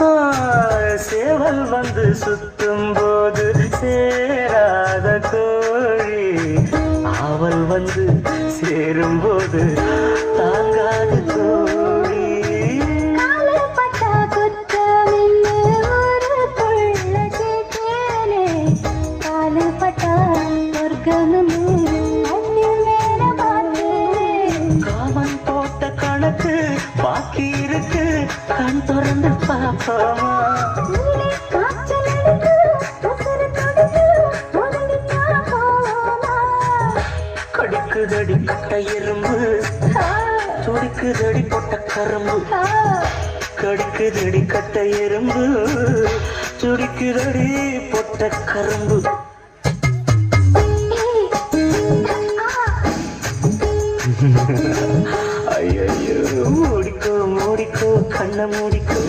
ஆ, சேவல் வந்து சுத்தும் போது சேராத கோழி அவள் வந்து சேரும் போது தாங்காது தோழி. காலப்பட்டா குற்றமின்னு ஊருக்குள்ள கேட்டேனே. காலப்பட்டா சொர்க்கமின்னு கண்ணில் மேல பார்த்தேன். காமன் போட்ட கணக்கு பாக்கி இருக்கு, கண் திறந்து பாப்போமா? காய்ச்சல் அடிக்கு, உசுரு துடிக்கு, உதவிக்கா போவோமா? கடிக்குதடி கட்ட எறும்பு, துடிக்குதடி பொட்ட கரும்பு. கடிக்குதடி கட்ட எறும்பு, துடிக்குதடி பொட்ட கரும்பு. ஐயோ மூடிக்கோ மூடிக்கோ கண்ண மூடிக்கோ.